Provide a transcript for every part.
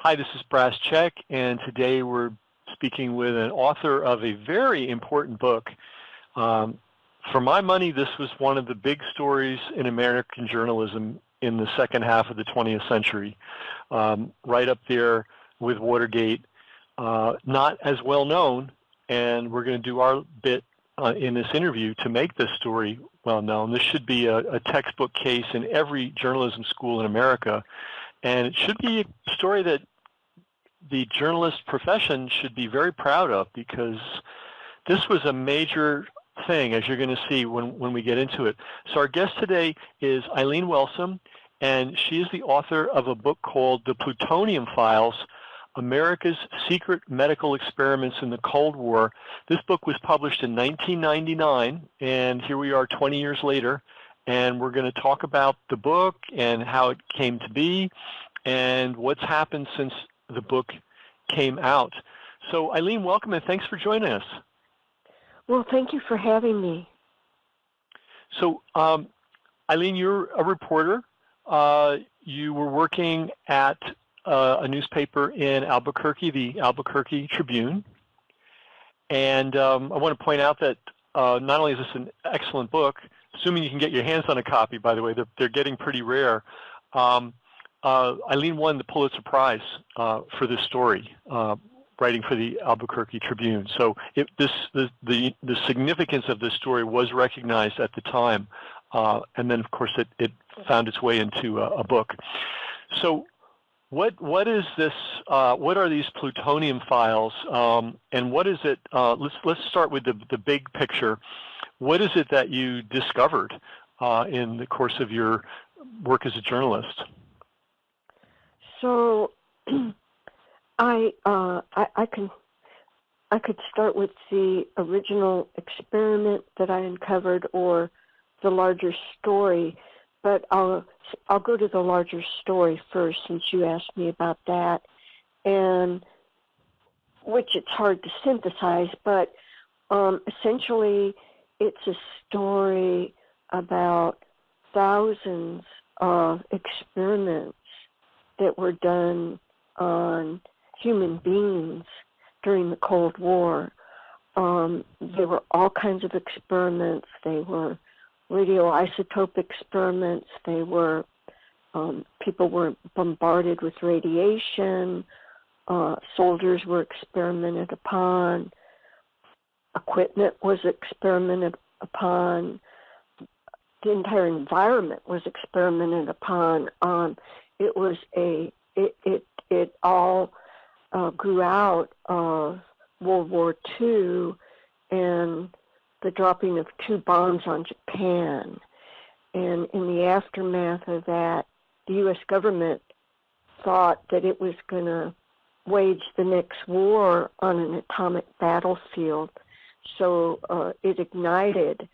Hi, this is BrasscheckTV, and today we're speaking with an author of a very important book. For my money, this was one of the big stories in American journalism in the second half of the 20th century, right up there with Watergate. Not as well known, and we're going to do our bit in this interview to make this story well known. This should be a textbook case in every journalism school in America, and it should be a story that the journalist profession should be very proud of, because this was a major thing, as you're going to see when we get into it. So our guest today is Eileen Wellsome, and she is the author of a book called The Plutonium Files, America's Secret Medical Experiments in the Cold War. This book was published in 1999, and here we are 20 years later, and we're going to talk about the book and how it came to be and what's happened since the book came out. So Eileen, welcome, and thanks for joining us. Well, thank you for having me. So Eileen, you're a reporter. You were working at a newspaper in Albuquerque, the Albuquerque Tribune. And I want to point out that not only is this an excellent book, assuming you can get your hands on a copy, by the way, they're getting pretty rare. Eileen won the Pulitzer Prize for this story, writing for the Albuquerque Tribune. So the significance of this story was recognized at the time, and then of course it found its way into a book. So what is this? What are these plutonium files, and what is it? Let's start with the big picture. What is it that you discovered in the course of your work as a journalist? So, I could start with the original experiment that I uncovered, or the larger story, but I'll go to the larger story first, since you asked me about that, and which it's hard to synthesize, but essentially it's a story about thousands of experiments that were done on human beings during the Cold War. There were all kinds of experiments. They were radioisotope experiments. They were people were bombarded with radiation. Soldiers were experimented upon. Equipment was experimented upon. The entire environment was experimented upon. It was it all grew out of World War II and the dropping of 2 bombs on Japan. And in the aftermath of that, the U.S. government thought that it was going to wage the next war on an atomic battlefield. So it ignited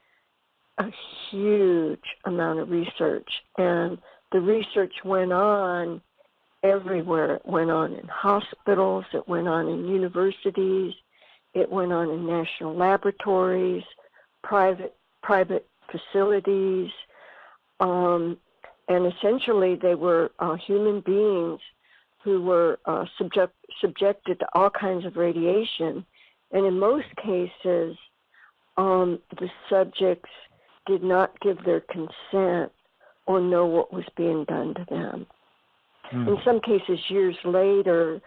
a huge amount of research, and the research went on everywhere. It went on in hospitals, it went on in universities, it went on in national laboratories, private facilities, and essentially they were human beings who were subjected to all kinds of radiation, and in most cases the subjects did not give their consent or know what was being done to them. In some cases, years later,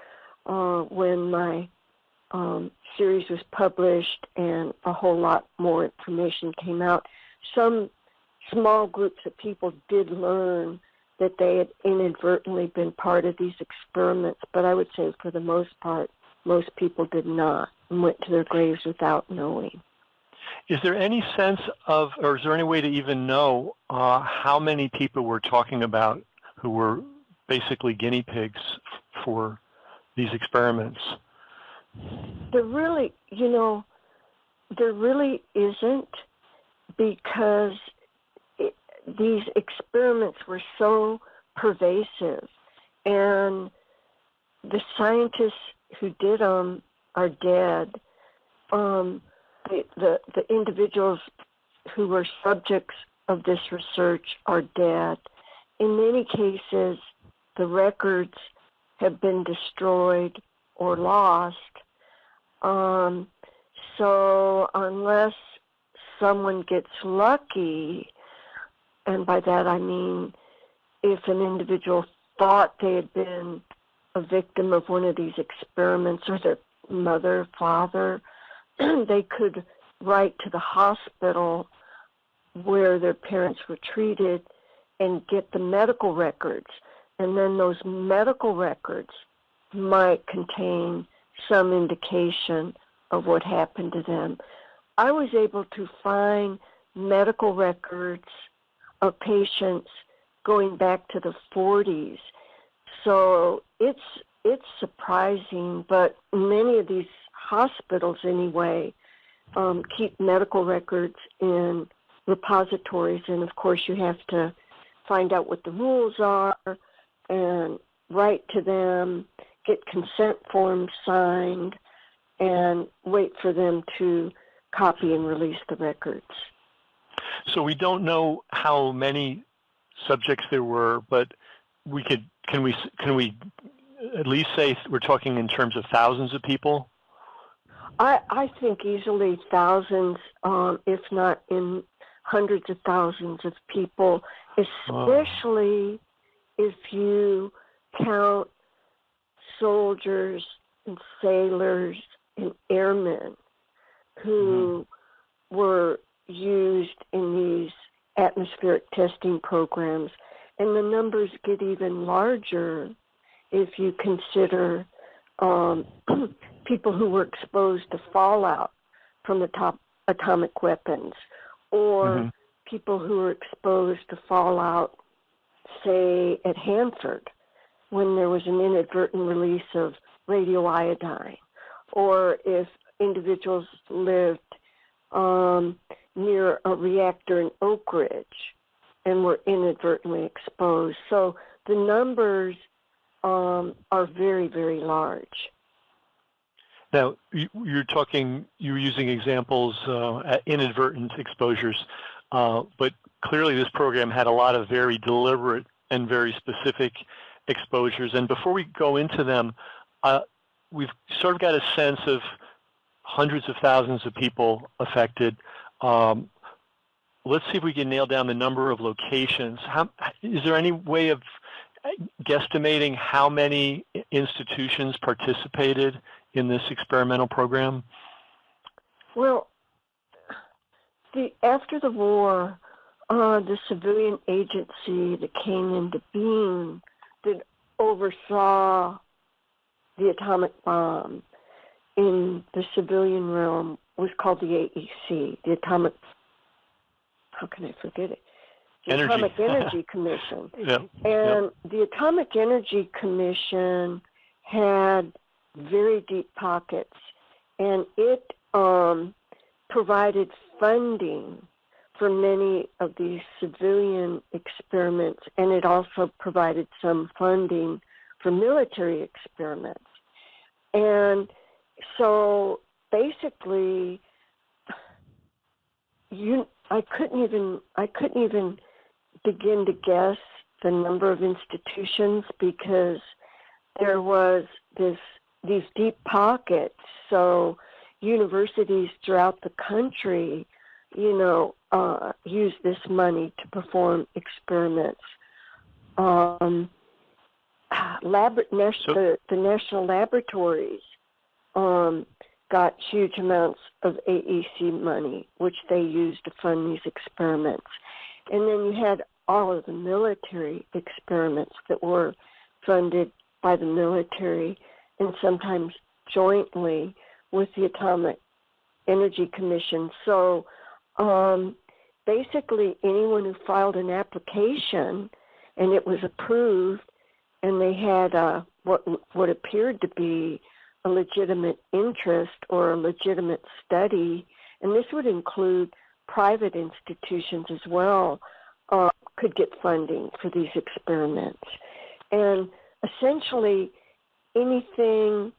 when my series was published and a whole lot more information came out, some small groups of people did learn that they had inadvertently been part of these experiments, but I would say for the most part, most people did not and went to their graves without knowing. Is there any sense of, or is there any way to even know how many people we're talking about who were basically guinea pigs for these experiments? There really, there really isn't, because these experiments were so pervasive, and the scientists who did them are dead. The individuals who were subjects of this research are dead. In many cases, the records have been destroyed or lost. So unless someone gets lucky, and by that I mean if an individual thought they had been a victim of one of these experiments, or their mother, father, they could write to the hospital where their parents were treated and get the medical records. And then those medical records might contain some indication of what happened to them. I was able to find medical records of patients going back to the 40s. So it's surprising, but many of these hospitals anyway keep medical records in repositories, and of course you have to find out what the rules are and write to them, get consent forms signed, and wait for them to copy and release the records. So we don't know how many subjects there were, but can we at least say we're talking in terms of thousands of people? I think easily thousands, if not in hundreds of thousands of people, especially if you count soldiers and sailors and airmen who were used in these atmospheric testing programs. And the numbers get even larger if you consider people who were exposed to fallout from the atomic weapons, or people who were exposed to fallout, say, at Hanford, when there was an inadvertent release of radioiodine, or if individuals lived near a reactor in Oak Ridge and were inadvertently exposed. So the numbers are very, very large. Now, you're using examples, inadvertent exposures, but clearly this program had a lot of very deliberate and very specific exposures. And before we go into them, we've sort of got a sense of hundreds of thousands of people affected. Let's see if we can nail down the number of locations. Is there any way of guesstimating how many institutions participated in this experimental program? Well, after the war, the civilian agency that came into being that oversaw the atomic bomb in the civilian realm was called the AEC, the Atomic, how can I forget it? The Atomic Energy Commission. And the Atomic Energy Commission had very deep pockets, and it provided funding for many of these civilian experiments, and it also provided some funding for military experiments. And so basically, I couldn't even begin to guess the number of institutions, because there was these deep pockets. So universities throughout the country, use this money to perform experiments. The national laboratories got huge amounts of AEC money, which they used to fund these experiments. And then you had all of the military experiments that were funded by the military, and sometimes jointly with the Atomic Energy Commission. So basically anyone who filed an application and it was approved, and they had what appeared to be a legitimate interest or a legitimate study, and this would include private institutions as well, could get funding for these experiments. And essentially anything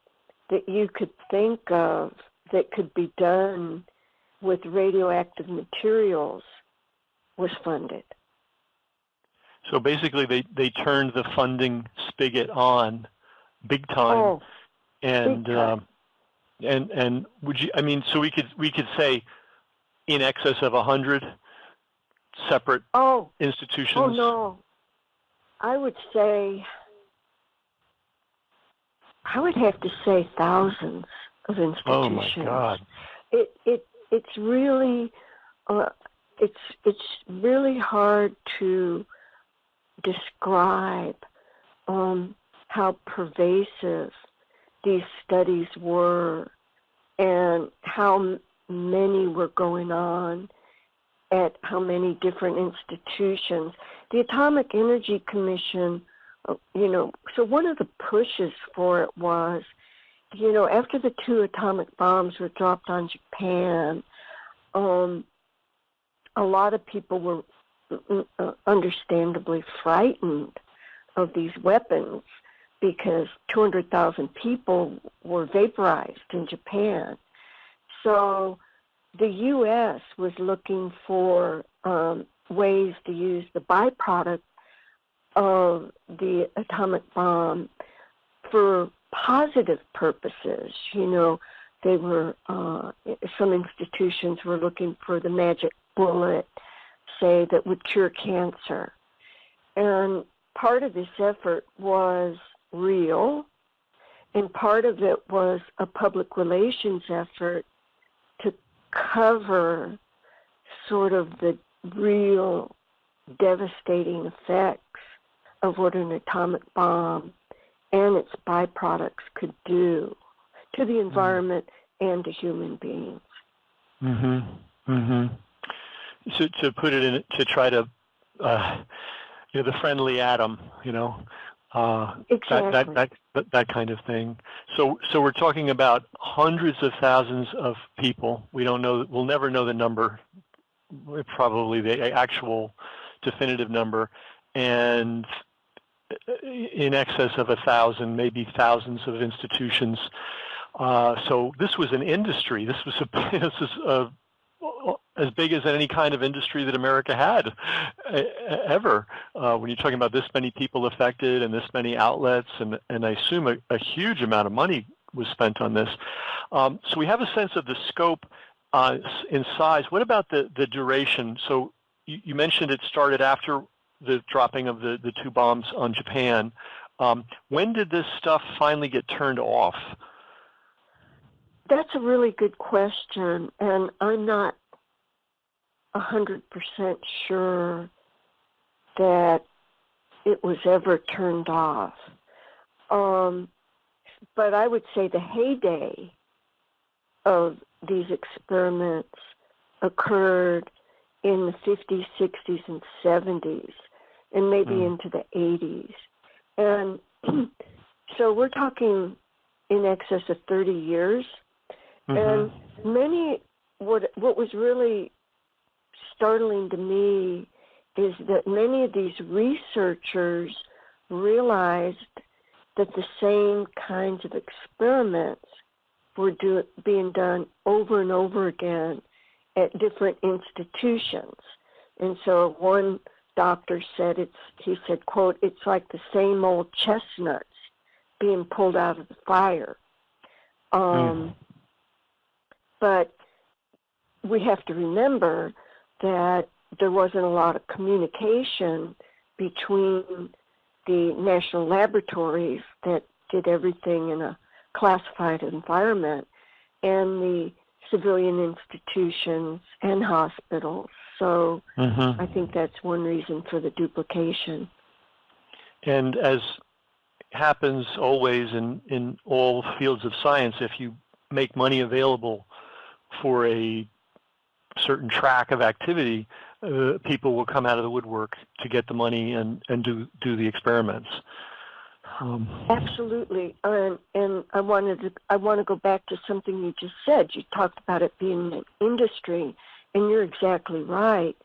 that you could think of that could be done with radioactive materials was funded. So basically they turned the funding spigot on big time. Oh, And big time. and would you? I mean, so we could say in excess of 100 separate Oh institutions. no. I would have to say thousands of institutions. Oh my God! It's really it's really hard to describe how pervasive these studies were and how many were going on at how many different institutions. The Atomic Energy Commission, so one of the pushes for it was, after the 2 atomic bombs were dropped on Japan, a lot of people were understandably frightened of these weapons because 200,000 people were vaporized in Japan. So the U.S. was looking for ways to use the byproduct of the atomic bomb for positive purposes. They were, some institutions were looking for the magic bullet, say, that would cure cancer. And part of this effort was real, and part of it was a public relations effort to cover sort of the real devastating effects of what an atomic bomb and its byproducts could do to the environment and to human beings. So to put it in, to try to, the friendly atom, Exactly. that kind of thing. So we're talking about hundreds of thousands of people. We don't know. We'll never know the number, probably the actual definitive number, and in excess of 1,000, maybe thousands of institutions. So this was an industry. This was as big as any kind of industry that America had ever. When you're talking about this many people affected and this many outlets, and I assume a huge amount of money was spent on this. So we have a sense of the scope in size. What about the duration? So you mentioned it started after the dropping of the 2 bombs on Japan. When did this stuff finally get turned off? That's a really good question, and I'm not 100% sure that it was ever turned off. But I would say the heyday of these experiments occurred in the 50s, 60s, and 70s, and maybe into the 80s. And so we're talking in excess of 30 years. And what was really startling to me is that many of these researchers realized that the same kinds of experiments were being done over and over again at different institutions. And so one doctor said, he said, quote, "It's like the same old chestnuts being pulled out of the fire." But we have to remember that there wasn't a lot of communication between the national laboratories that did everything in a classified environment and the civilian institutions and hospitals. So I think that's one reason for the duplication. And as happens always in all fields of science, if you make money available for a certain track of activity, people will come out of the woodwork to get the money and do the experiments. Absolutely, and I want to go back to something you just said. You talked about it being an industry, and you're exactly right.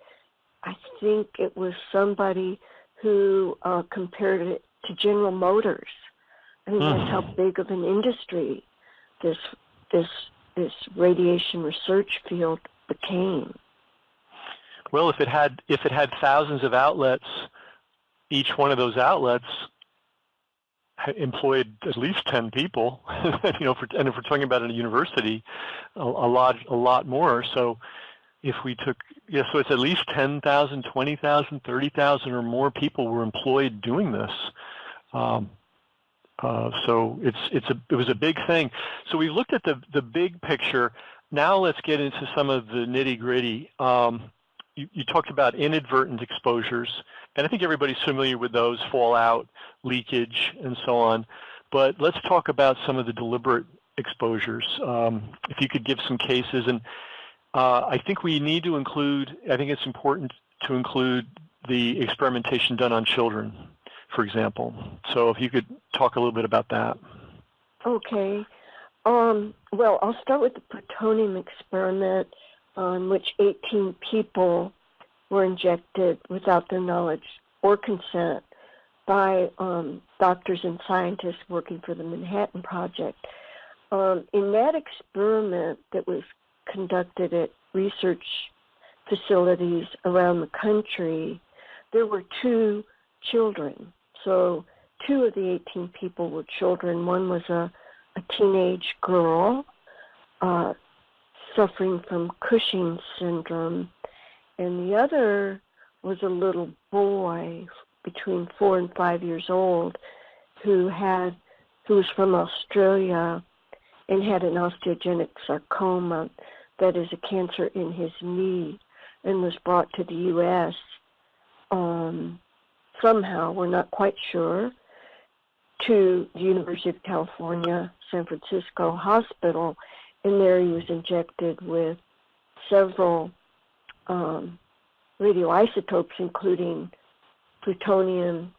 I think it was somebody who compared it to General Motors. I mean, that's how big of an industry this radiation research field became. Well, if it had thousands of outlets, each one of those outlets employed at least 10 people, and if we're talking about a university, a lot more. So if we took, so it's at least 10,000, 20,000, 30,000 or more people were employed doing this. So it was a big thing. So we looked at the big picture. Now let's get into some of the nitty-gritty. You talked about inadvertent exposures, and I think everybody's familiar with those: fallout, leakage, and so on. But let's talk about some of the deliberate exposures. If you could give some cases, and I think we need to include, I think it's important to include the experimentation done on children, for example. So if you could talk a little bit about that. Okay. Well, I'll start with the plutonium experiment, on which 18 people were injected without their knowledge or consent by doctors and scientists working for the Manhattan Project. In that experiment that was conducted at research facilities around the country, there were 2 children. So 2 of the 18 people were children. One was a teenage girl suffering from Cushing's syndrome, and the other was a little boy between 4 and 5 years old who was from Australia and had an osteogenic sarcoma, that is a cancer in his knee, and was brought to the U.S. Somehow, we're not quite sure, to the University of California, San Francisco Hospital, and there he was injected with several radioisotopes, including plutonium,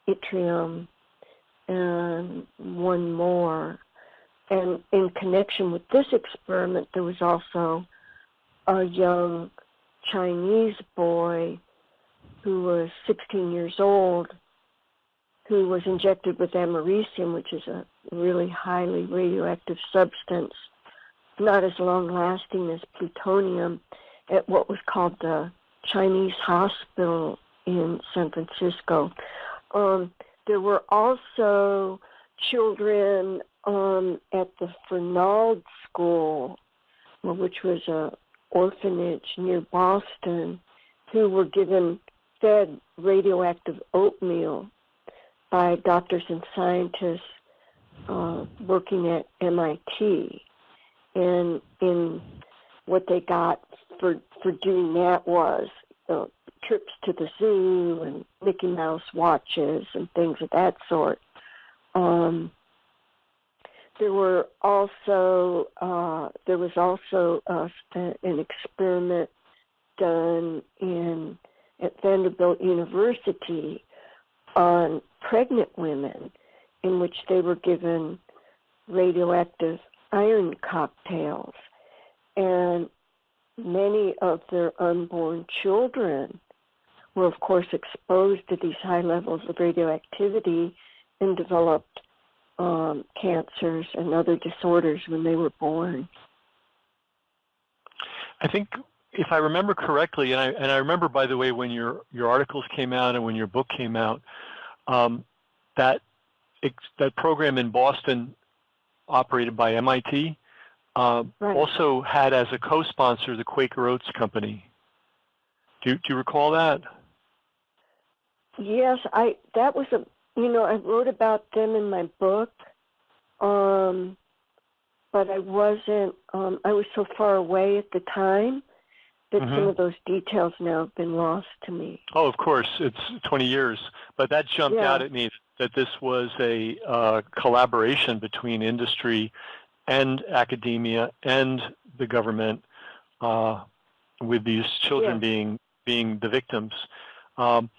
yttrium, and one more. And in connection with this experiment, there was also a young Chinese boy who was 16 years old who was injected with americium, which is a really highly radioactive substance, not as long-lasting as plutonium, at what was called the Chinese hospital in San Francisco. There were also children at the Fernald School, which was an orphanage near Boston, who were fed radioactive oatmeal by doctors and scientists working at MIT. And in what they got for doing that was trips to the zoo and Mickey Mouse watches and things of that sort. There was also an experiment done at Vanderbilt University on pregnant women, in which they were given radioactive iron cocktails, and many of their unborn children were, of course, exposed to these high levels of radioactivity and developed cancers and other disorders when they were born. I think, if I remember correctly, and I remember, by the way, when your articles came out and when your book came out, that program in Boston, operated by MIT, right, also had as a co-sponsor the Quaker Oats Company. Do you recall that? Yes, I wrote about them in my book, but I wasn't. I was so far away at the time that some of those details now have been lost to me. Oh, of course, it's 20 years, but that jumped out at me that this was a collaboration between industry and academia and the government, with these children being the victims, and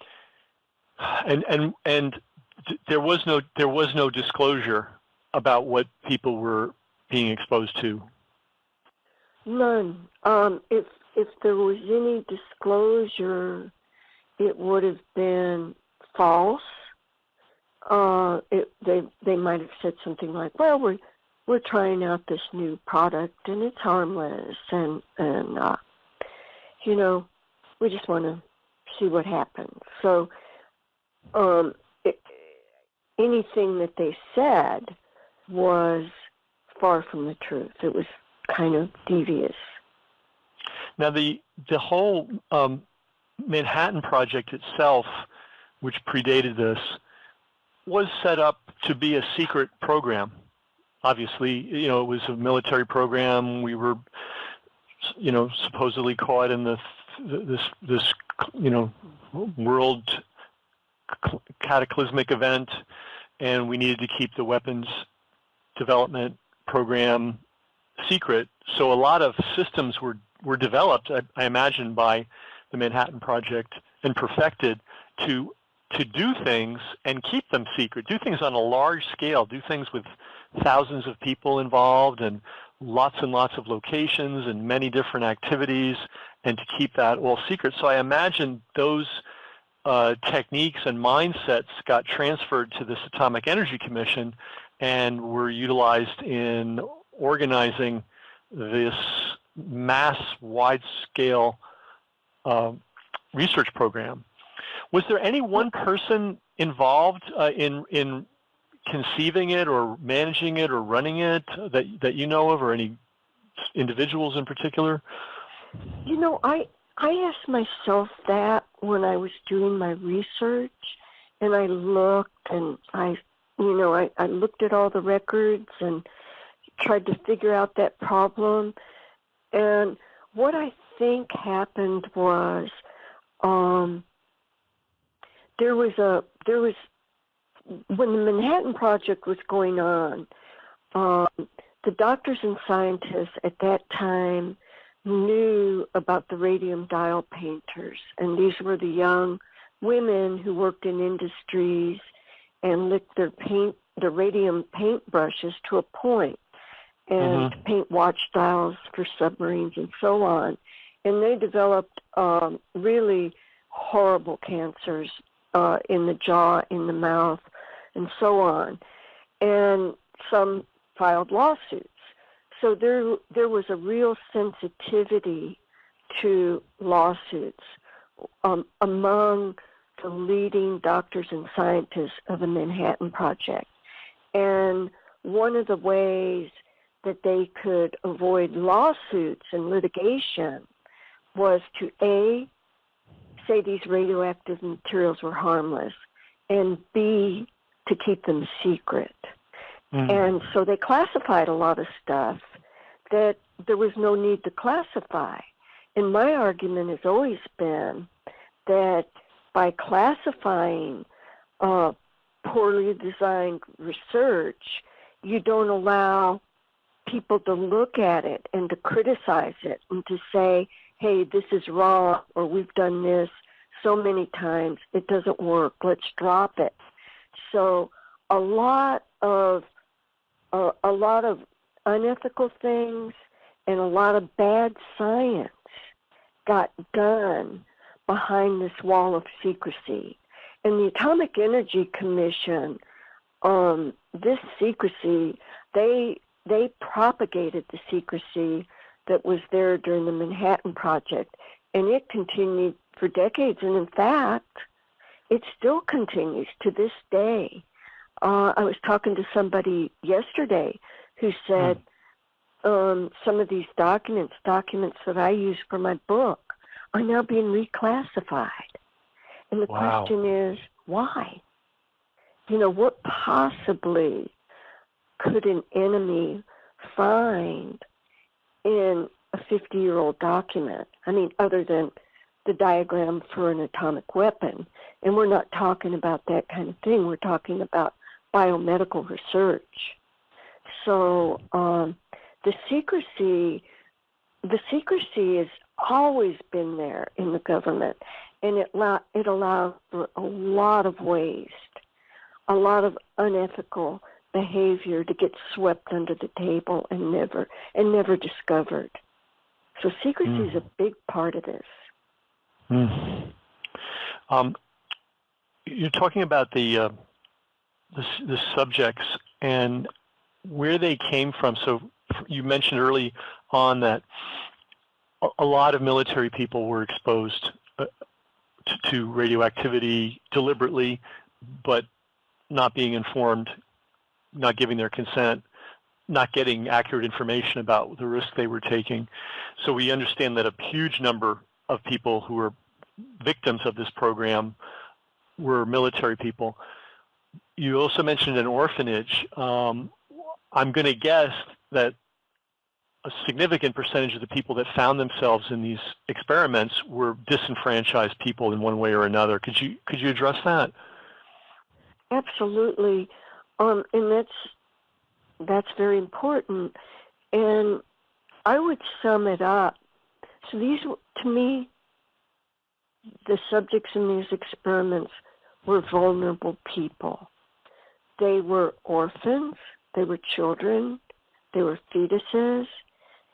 there was no disclosure about what people were being exposed to. None. If there was any disclosure, it would have been false. They might have said something like, "Well, we're trying out this new product and it's harmless, and we just want to see what happens." So, anything that they said was far from the truth. It was kind of devious. Now, the whole Manhattan Project itself, which predated this, was set up to be a secret program. Obviously, you know, it was a military program. We were, you know, supposedly caught in this you know, world cataclysmic event, and we needed to keep the weapons development program secret. So a lot of systems were developed, I imagine, by the Manhattan Project and perfected to do things and keep them secret, do things on a large scale, do things with thousands of people involved and lots of locations and many different activities, and to keep that all secret. So I imagine those techniques and mindsets got transferred to this Atomic Energy Commission and were utilized in organizing this mass, wide-scale research program. Was there any one person involved in conceiving it or managing it or running it that you know of, or any individuals in particular? You know, I asked myself that when I was doing my research, and I looked and I looked at all the records and tried to figure out that problem. And what I think happened was there was when the Manhattan Project was going on, the doctors and scientists at that time knew about the radium dial painters, and these were the young women who worked in industries and licked their radium paint brushes to a point, and to paint watch dials for submarines and so on. And they developed really horrible cancers in the jaw, in the mouth, and so on. And some filed lawsuits. So there was a real sensitivity to lawsuits among the leading doctors and scientists of the Manhattan Project. And one of the ways that they could avoid lawsuits and litigation was to, A, say these radioactive materials were harmless, and B, to keep them secret. And so they classified a lot of stuff that there was no need to classify. And my argument has always been that by classifying poorly designed research, you don't allow people to look at it and to criticize it and to say, hey, this is wrong, or we've done this so many times, it doesn't work, let's drop it. So a lot of unethical things and a lot of bad science got done behind this wall of secrecy. And the Atomic Energy Commission, this secrecy, they propagated the secrecy that was there during the Manhattan Project, and it continued for decades. And in fact, it still continues to this day. I was talking to somebody yesterday who said some of these documents that I use for my book, are now being reclassified. And the question is, why? You know, what possibly could an enemy find in a 50-year-old document? I mean, other than the diagram for an atomic weapon. And we're not talking about that kind of thing. We're talking about biomedical research. So the secrecy has always been there in the government, and it allows for a lot of waste, a lot of unethical behavior to get swept under the table and never discovered. So secrecy is a big part of this. You're talking about the subjects and where they came from. So you mentioned early on that a lot of military people were exposed to radioactivity deliberately, but not being informed, not giving their consent, not getting accurate information about the risk they were taking. So we understand that a huge number of people who were victims of this program were military people. You also mentioned an orphanage. I'm going to guess that a significant percentage of the people that found themselves in these experiments were disenfranchised people in one way or another. Could you address that? Absolutely, and that's very important. And I would sum it up. So these, to me, the subjects in these experiments were vulnerable people. They were orphans, they were children, they were fetuses,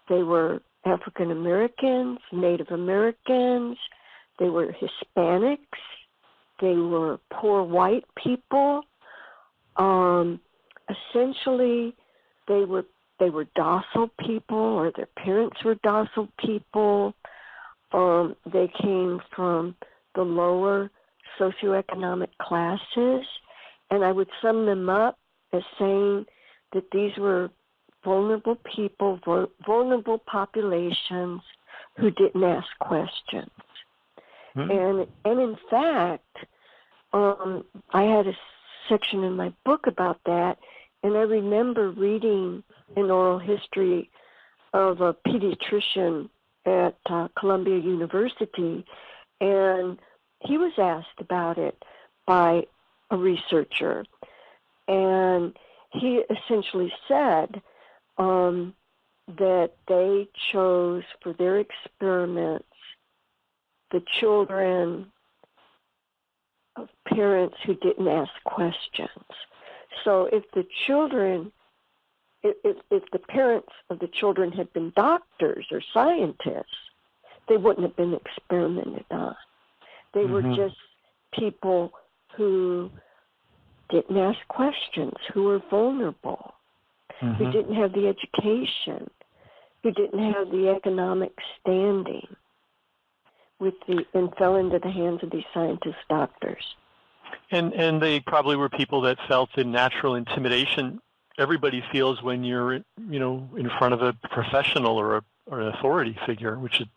they were African Americans, Native Americans, they were Hispanics, they were poor white people. Essentially, they were docile people, or their parents were docile people. They came from the lower socioeconomic classes, and I would sum them up as saying that these were vulnerable people, vulnerable populations who didn't ask questions. Mm-hmm. And in fact, I had a section in my book about that, and I remember reading an oral history of a pediatrician at Columbia University, and he was asked about it by a researcher, and he essentially said that they chose for their experiments the children of parents who didn't ask questions. So if the children, if the parents of the children had been doctors or scientists, they wouldn't have been experimented on. They were just people who didn't ask questions, who were vulnerable, who didn't have the education, who didn't have the economic standing and fell into the hands of these scientist doctors. And they probably were people that felt the natural intimidation everybody feels when you're, in front of a professional or an authority figure, which is,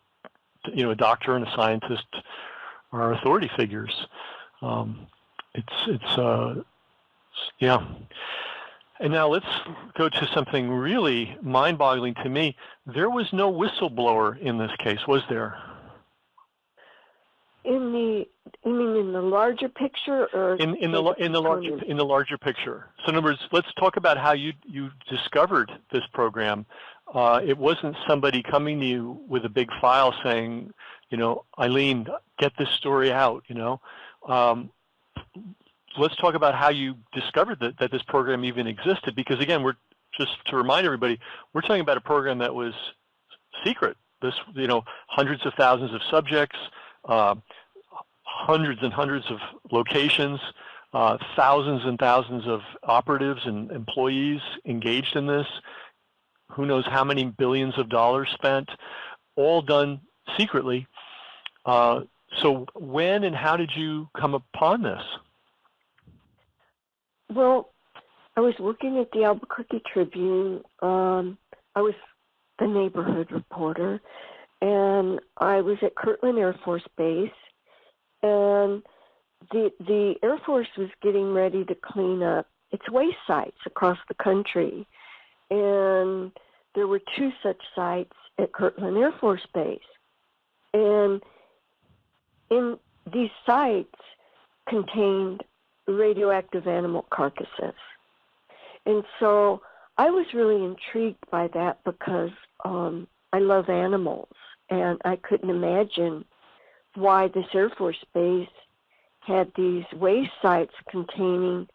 a doctor and a scientist are authority figures. Yeah. And now let's go to something really mind-boggling to me. There was no whistleblower in this case, was there? You mean in the larger picture, or in the larger picture? So in other words, let's talk about how you discovered this program. It wasn't somebody coming to you with a big file saying, Eileen, get this story out. Let's talk about how you discovered that this program even existed. Because again, we're just to remind everybody, we're talking about a program that was secret. This, hundreds of thousands of subjects. Hundreds and hundreds of locations, thousands and thousands of operatives and employees engaged in this, who knows how many billions of dollars spent, all done secretly. So when and how did you come upon this? Well, I was working at the Albuquerque Tribune. I was the neighborhood reporter, and I was at Kirtland Air Force Base, and the Air Force was getting ready to clean up its waste sites across the country, and there were 2 such sites at Kirtland Air Force Base, and in these sites contained radioactive animal carcasses. And so I was really intrigued by that because I love animals, and I couldn't imagine why this Air Force base had these waste sites containing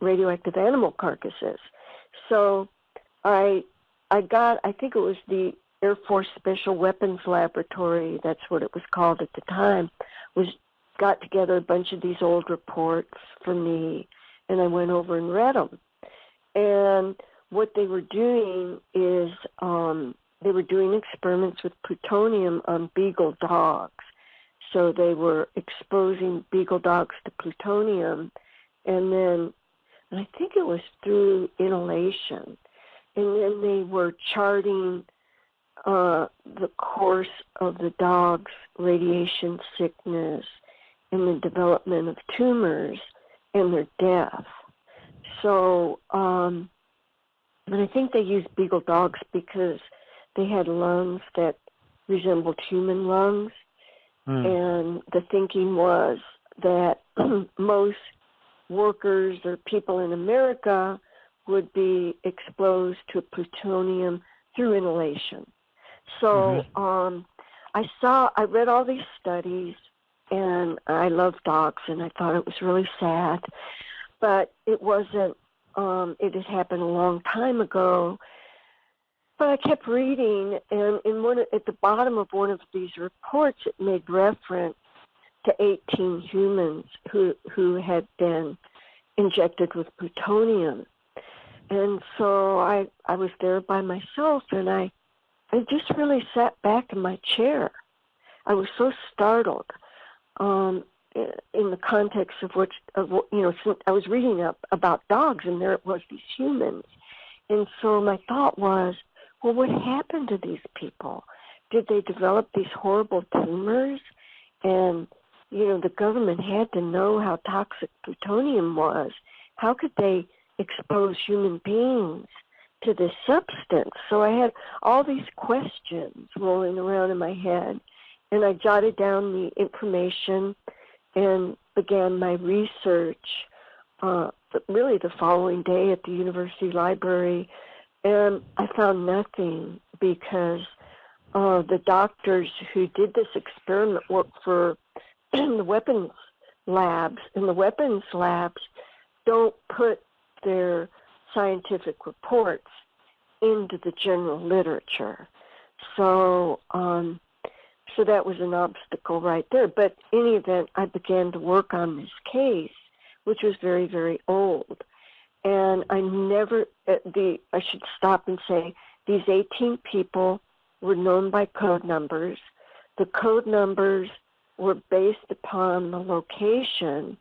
radioactive animal carcasses. So I think it was the Air Force Special Weapons Laboratory, that's what it was called at the time, got together a bunch of these old reports for me, and I went over and read them. And what they were doing is they were doing experiments with plutonium on beagle dogs. So they were exposing beagle dogs to plutonium and then and I think it was through inhalation. And then they were charting the course of the dog's radiation sickness and the development of tumors and their death. So, and I think they used beagle dogs because they had lungs that resembled human lungs. And the thinking was that most workers or people in America would be exposed to plutonium through inhalation. So I read all these studies, and I love dogs, and I thought it was really sad. But it wasn't, it had happened a long time ago. But I kept reading, and at the bottom of one of these reports, it made reference to 18 humans who had been injected with plutonium. And so I was there by myself, and I just really sat back in my chair. I was so startled in the context of which, since I was reading up about dogs, and there it was, these humans. And so my thought was, well, what happened to these people? Did they develop these horrible tumors? And, the government had to know how toxic plutonium was. How could they expose human beings to this substance? So I had all these questions rolling around in my head, and I jotted down the information and began my research really the following day at the university library. And I found nothing because the doctors who did this experiment worked for the weapons labs, and the weapons labs don't put their scientific reports into the general literature. So that was an obstacle right there. But in any event, I began to work on this case, which was very, very old. And I should stop and say, these 18 people were known by code numbers. The code numbers were based upon the location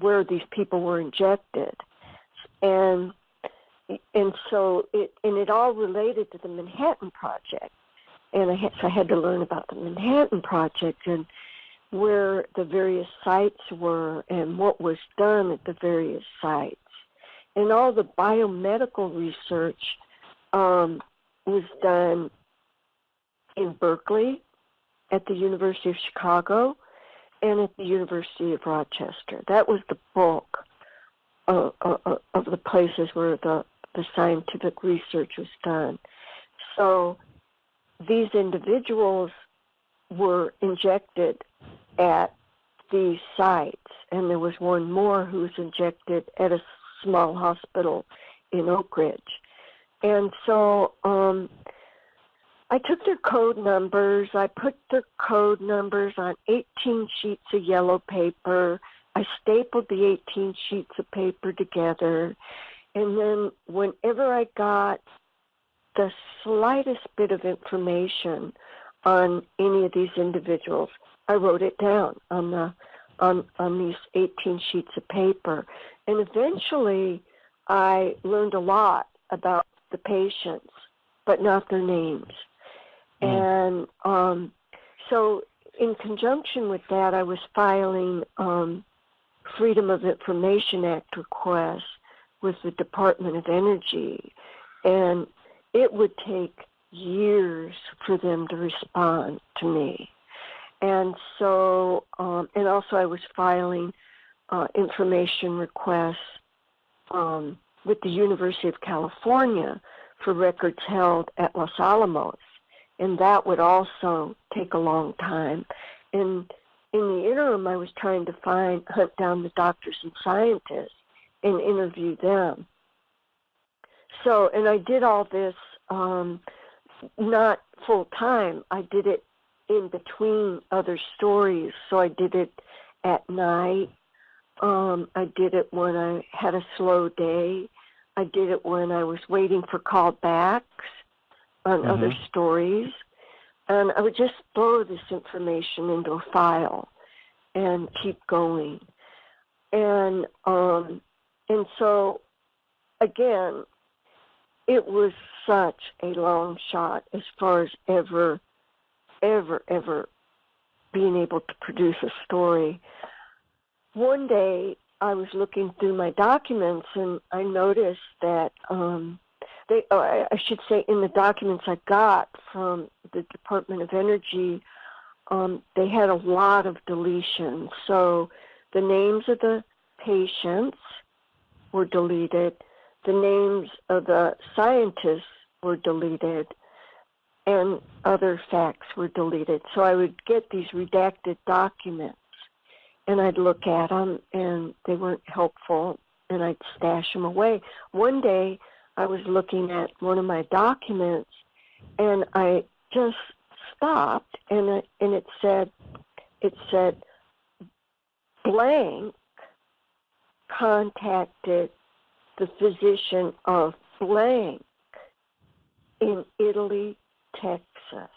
where these people were injected. And so it all related to the Manhattan Project. And I had to learn about the Manhattan Project and where the various sites were and what was done at the various sites. And all the biomedical research was done in Berkeley, at the University of Chicago, and at the University of Rochester. That was the bulk of the places where the scientific research was done. So these individuals were injected at these sites, and there was one more who was injected at a small hospital in Oak Ridge. And so I took their code numbers. I put their code numbers on 18 sheets of yellow paper. I stapled the 18 sheets of paper together. And then whenever I got the slightest bit of information on any of these individuals, I wrote it down on these 18 sheets of paper. And eventually I learned a lot about the patients, but not their names. And so in conjunction with that, I was filing Freedom of Information Act requests with the Department of Energy. And it would take years for them to respond to me. And so, and also I was filing information requests with the University of California for records held at Los Alamos. And that would also take a long time. And in the interim, I was trying to hunt down the doctors and scientists and interview them. So, and I did all this not full time. I did it in between other stories. So I did it at night. I did it when I had a slow day. I did it when I was waiting for callbacks on other stories. And I would just throw this information into a file and keep going. And so, again, it was such a long shot as far as ever being able to produce a story. One day, I was looking through my documents, and I noticed that I should say in the documents I got from the Department of Energy, they had a lot of deletions. So the names of the patients were deleted, the names of the scientists were deleted, and other facts were deleted. So I would get these redacted documents, and I'd look at them, and they weren't helpful, and I'd stash them away. One day, I was looking at one of my documents, and I just stopped, and it said, blank contacted the physician of blank in Italy, Texas.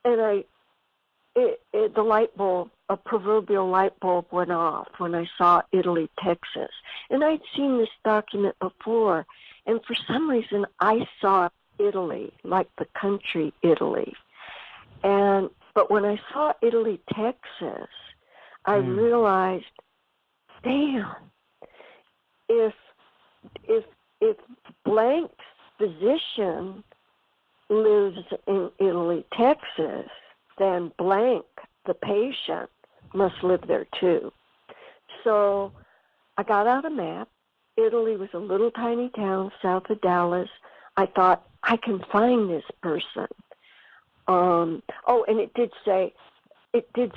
And the light bulb, a proverbial light bulb went off when I saw Italy, Texas. And I'd seen this document before, and for some reason I saw Italy, like the country Italy. But when I saw Italy, Texas, I realized, damn, if blank's physician lives in Italy, Texas, then blank, the patient, must live there too. So I got out a map. Italy was a little tiny town south of Dallas. I thought, I can find this person. And it did say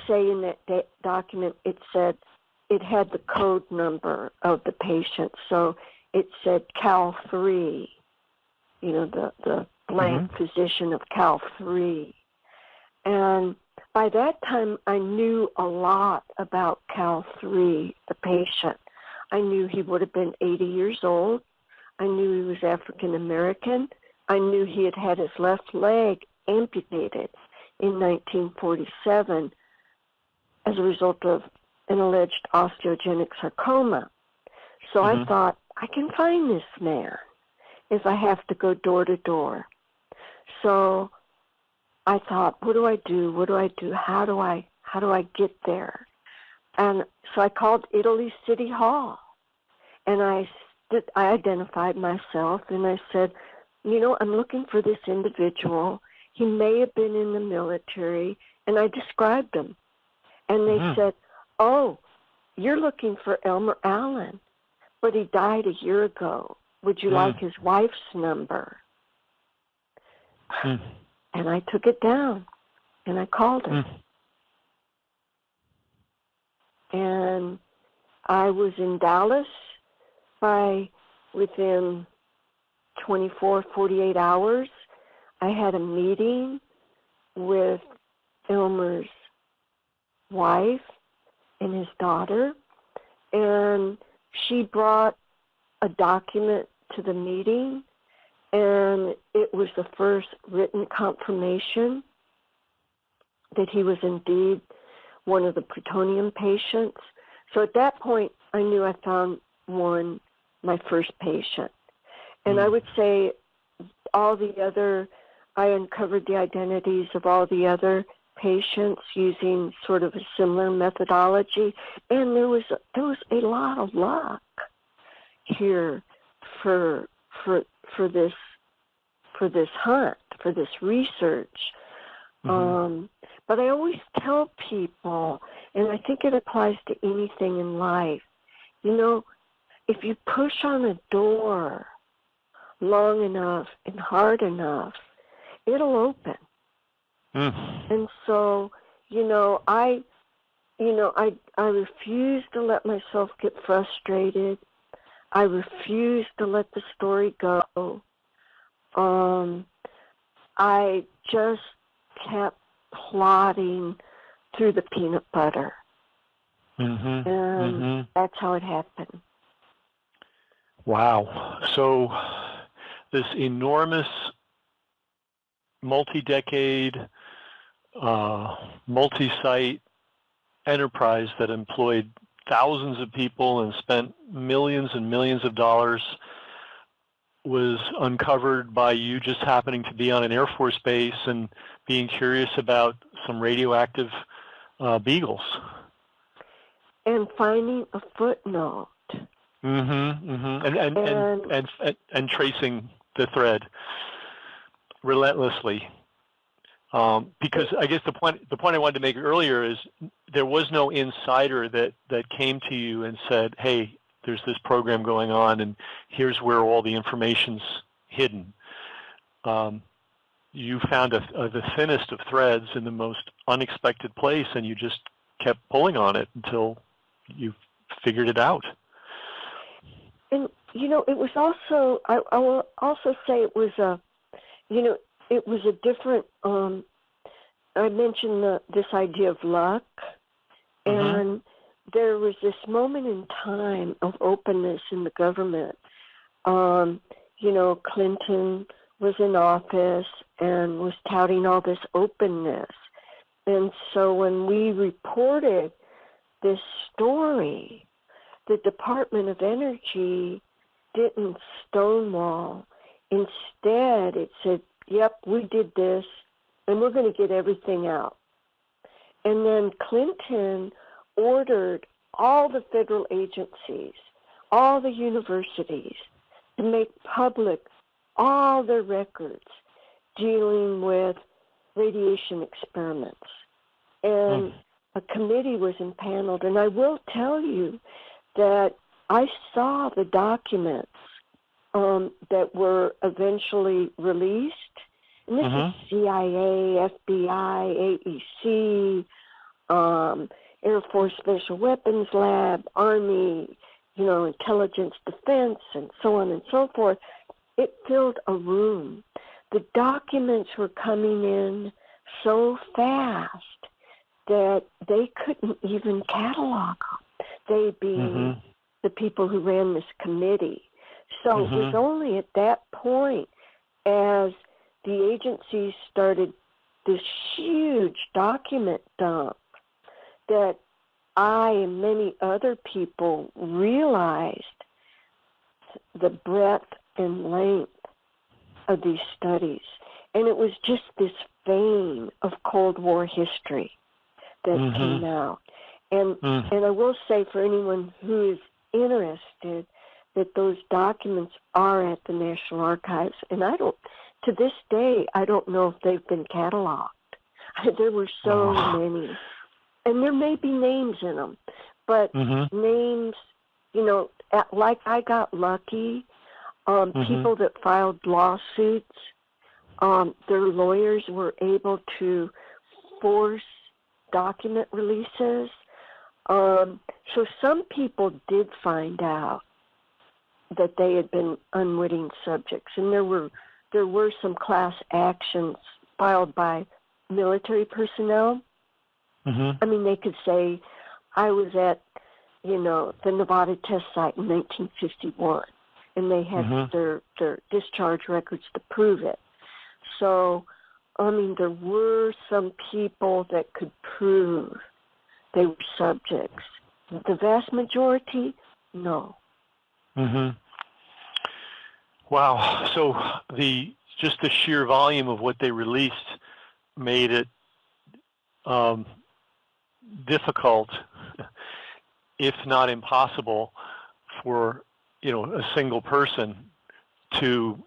in that document, it said it had the code number of the patient. So it said Cal 3, the blank physician of Cal 3. And by that time, I knew a lot about Cal 3, the patient. I knew he would have been 80 years old. I knew he was African American. I knew he had had his left leg amputated in 1947 as a result of an alleged osteogenic sarcoma. So I thought, I can find this man if I have to go door to door. So I thought, what do I do? What do I do? How do I get there? And so I called Italy City Hall, and I identified myself, and I said, I'm looking for this individual. He may have been in the military, and I described him. And they said, oh, you're looking for Elmer Allen, but he died a year ago. Would you like his wife's number? And I took it down, and I called him. And I was in Dallas within 24, 48 hours. I had a meeting with Elmer's wife and his daughter, and she brought a document to the meeting, and it was the first written confirmation that he was indeed one of the plutonium patients. So at that point, I knew I found my first patient. And I would say I uncovered the identities of all the other patients using sort of a similar methodology. And there was a lot of luck here for this hunt, for this research. But I always tell people, and I think it applies to anything in life, if you push on a door long enough and hard enough, it'll open. And so, I refuse to let myself get frustrated. I refuse to let the story go. I just kept plodding through the peanut butter. And that's how it happened. Wow. So this enormous multi-decade, multi-site enterprise that employed thousands of people and spent millions and millions of dollars was uncovered by you just happening to be on an Air Force base and being curious about some radioactive beagles. And finding a footnote. And tracing the thread relentlessly. Because I guess the point I wanted to make earlier is there was no insider that came to you and said, hey, there's this program going on and here's where all the information's hidden. You found the thinnest of threads in the most unexpected place, and you just kept pulling on it until you figured it out. And, it was also, I will also say it was it was a different, I mentioned this idea of luck, and there was this moment in time of openness in the government. Clinton was in office and was touting all this openness. And so when we reported this story, the Department of Energy didn't stonewall. Instead, it said, yep, we did this, and we're going to get everything out. And then Clinton ordered all the federal agencies, all the universities, to make public all their records dealing with radiation experiments. And a committee was impaneled. And I will tell you that I saw the documents that were eventually released. And this is CIA, FBI, AEC, Air Force Special Weapons Lab, Army, intelligence defense, and so on and so forth. It filled a room. The documents were coming in so fast that they couldn't even catalog them, they being the people who ran this committee. So it was only at that point, as the agencies started this huge document dump, that I and many other people realized the breadth and length of these studies. And it was just this vein of Cold War history that came out. And I will say, for anyone who is interested, that those documents are at the National Archives. And to this day, I don't know if they've been cataloged. There were so many. And there may be names in them, but names, like I got lucky, people that filed lawsuits, their lawyers were able to force document releases. So some people did find out that they had been unwitting subjects, and there were some class actions filed by military personnel. I mean, they could say, I was at, the Nevada test site in 1951, and they had their discharge records to prove it. So, I mean, there were some people that could prove they were subjects. The vast majority, no. Wow. So just the sheer volume of what they released made it difficult, if not impossible, for a single person to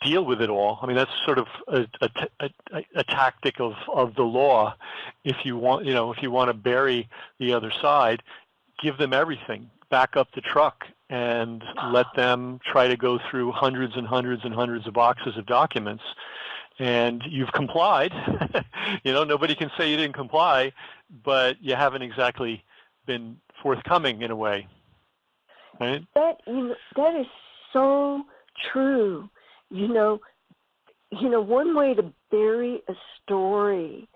deal with it all. I mean, that's sort of a tactic of the law. If you want, if you want to bury the other side, give them everything, back up the truck, and let them try to go through hundreds and hundreds and hundreds of boxes of documents. And you've complied. Nobody can say you didn't comply, but you haven't exactly been forthcoming in a way, right? That is so true. One way to bury a story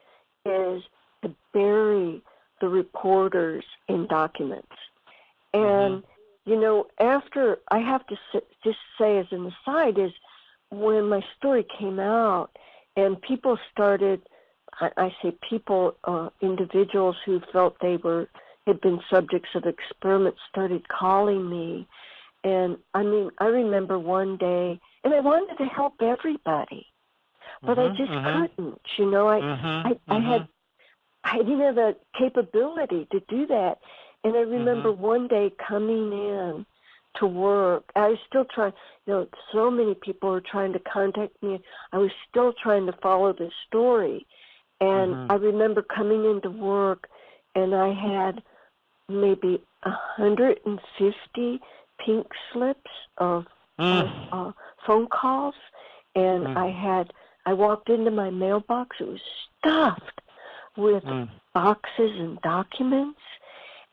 is to bury the reporters in documents. And, after, I have to just say as an aside, is when my story came out and people started I say people, individuals who felt they had been subjects of experiments started calling me. And I mean, I remember one day, and I wanted to help everybody, but I just couldn't. You know, I didn't have the capability to do that. And I remember one day coming in to work. I was still trying, you know, so many people were trying to contact me. I was still trying to follow the story. And I remember coming into work, and I had maybe 150 pink slips of phone calls. And I walked into my mailbox. It was stuffed with boxes and documents.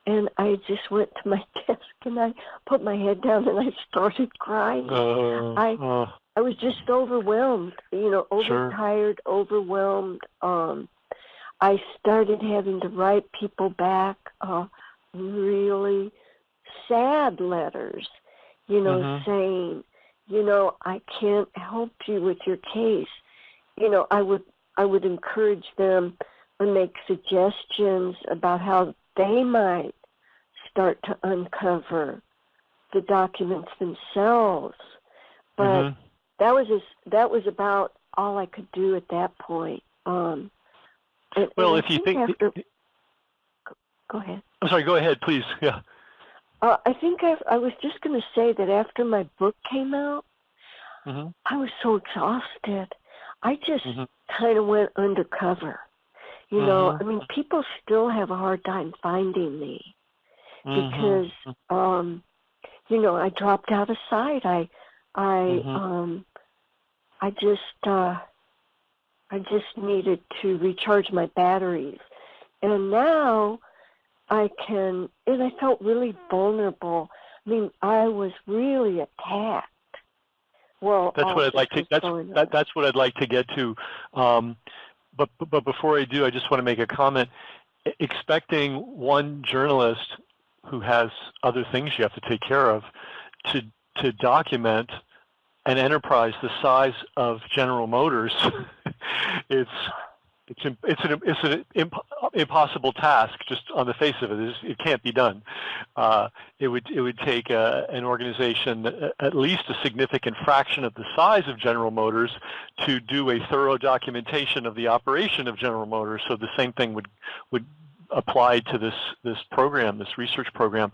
And I just went to my desk and I put my head down and I started crying. I was just overwhelmed, you know, overtired, overwhelmed. I started having to write people back really sad letters, you know, saying, you know, I can't help you with your case. You know, I would encourage them or make suggestions about how they might start to uncover the documents themselves. But that was about all I could do at that point. Well, if you think... Go ahead. I'm sorry, go ahead, please. Yeah. I think I was just going to say that after my book came out, I was so exhausted. I just kind of went undercover. You know, I mean, people still have a hard time finding me because, you know, I dropped out of sight. I just needed to recharge my batteries, and now I can. And I felt really vulnerable. I mean, I was really attacked. Well, that's what I'd like to. That's what I'd like to get to. But before I do, I just want to make a comment. Expecting one journalist who has other things you have to take care of to document an enterprise the size of General Motors, it's an impossible task just on the face of it. It can't be done. It would take an organization at least a significant fraction of the size of General Motors to do a thorough documentation of the operation of General Motors. So the same thing would apply to this program, this research program.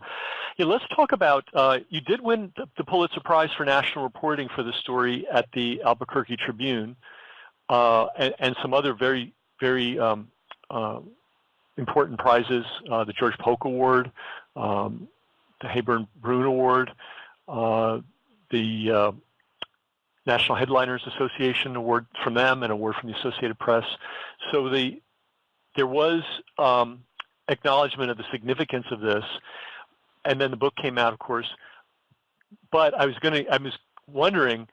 Yeah, let's talk about, you did win the Pulitzer Prize for National Reporting for the story at the Albuquerque Tribune, and some other very, very important prizes, the George Polk Award, the Hayburn-Brune Award, the National Headliners Association Award from them, and award from the Associated Press. So there was acknowledgement of the significance of this, and then the book came out, of course. But I was wondering,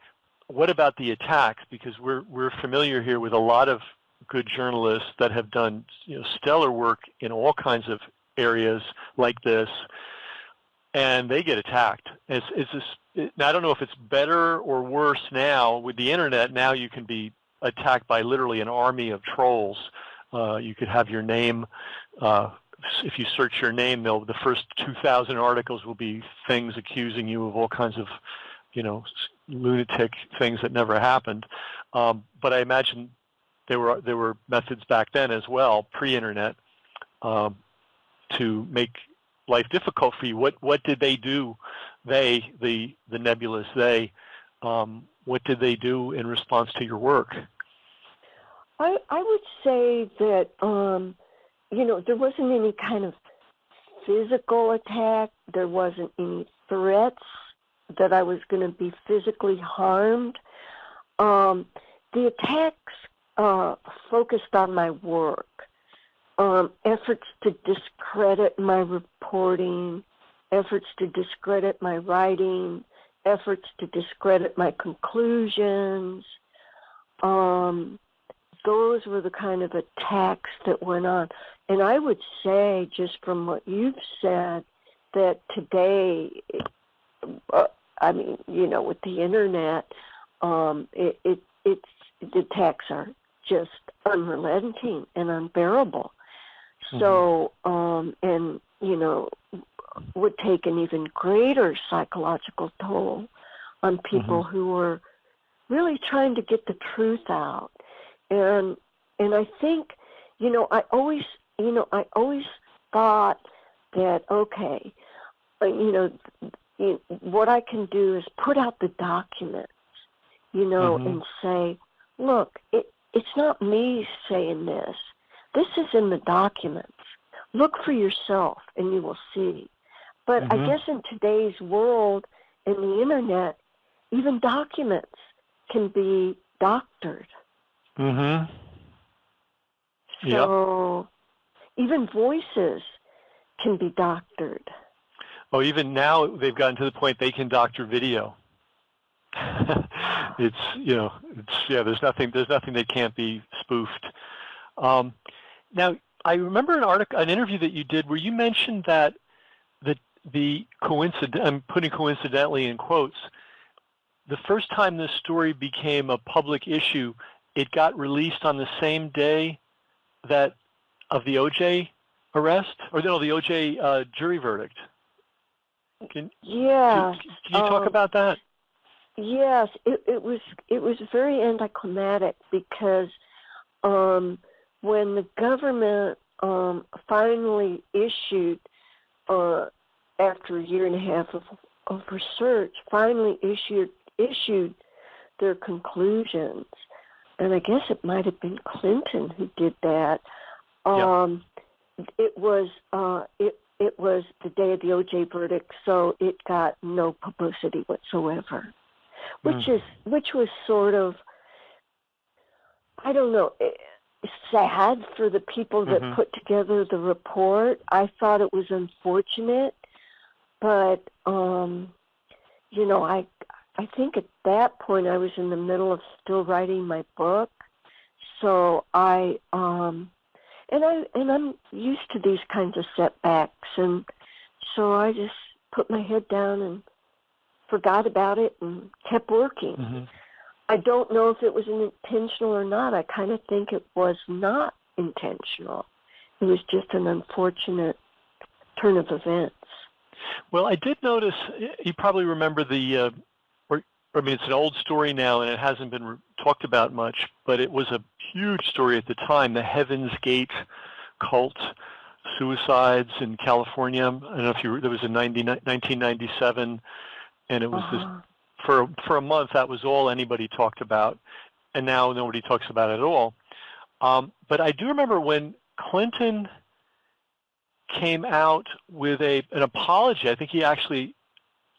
what about the attacks? Because we're familiar here with a lot of good journalists that have done, you know, stellar work in all kinds of areas like this, and they get attacked. Now, I don't know if it's better or worse now with the internet. Now you can be attacked by literally an army of trolls. You could have your name. If you search your name, the first 2,000 articles will be things accusing you of all kinds of, you know, lunatic things that never happened. But I imagine there were methods back then as well, pre-internet, to make life difficult for you. What did they do? The nebulous they. What did they do in response to your work? I would say that, you know, there wasn't any kind of physical attack. There wasn't any threats that I was going to be physically harmed. The attacks focused on my work, efforts to discredit my reporting, efforts to discredit my writing, efforts to discredit my conclusions. Those were the kind of attacks that went on. And I would say, just from what you've said, that today, I mean, you know, with the internet, the attacks are just unrelenting and unbearable. So, and, you know, would take an even greater psychological toll on people who were really trying to get the truth out. And I think, I always thought that, okay, what I can do is put out the documents, and say, look, it's not me saying this. This is in the documents. Look for yourself and you will see. But I guess in today's world and the internet, even documents can be doctored. So even voices can be doctored. Oh, even now they've gotten to the point they can doctor video. There's nothing that can't be spoofed. Now, I remember an interview that you did where you mentioned that I'm putting coincidentally in quotes, the first time this story became a public issue, it got released on the same day of the OJ arrest, or the OJ jury verdict. Can you talk about that? Yes, it was very anticlimactic because when the government finally issued, after a year and a half of research, finally issued their conclusions, and I guess it might have been Clinton who did that. It was the day of the OJ verdict, so it got no publicity whatsoever, which was sort of, I don't know, sad for the people that put together the report. I thought it was unfortunate, but I think at that point I was in the middle of still writing my book, so and I'm used to these kinds of setbacks, and so I just put my head down and forgot about it and kept working. I don't know if it was intentional or not. I kind of think it was not intentional. It was just an unfortunate turn of events. Well, I did notice, you probably remember it's an old story now and it hasn't been talked about much, but it was a huge story at the time, the Heaven's Gate cult suicides in California. I don't know if there was in 1997, and it was this, for a month, that was all anybody talked about, and now nobody talks about it at all. But I do remember when Clinton came out with an apology. I think he actually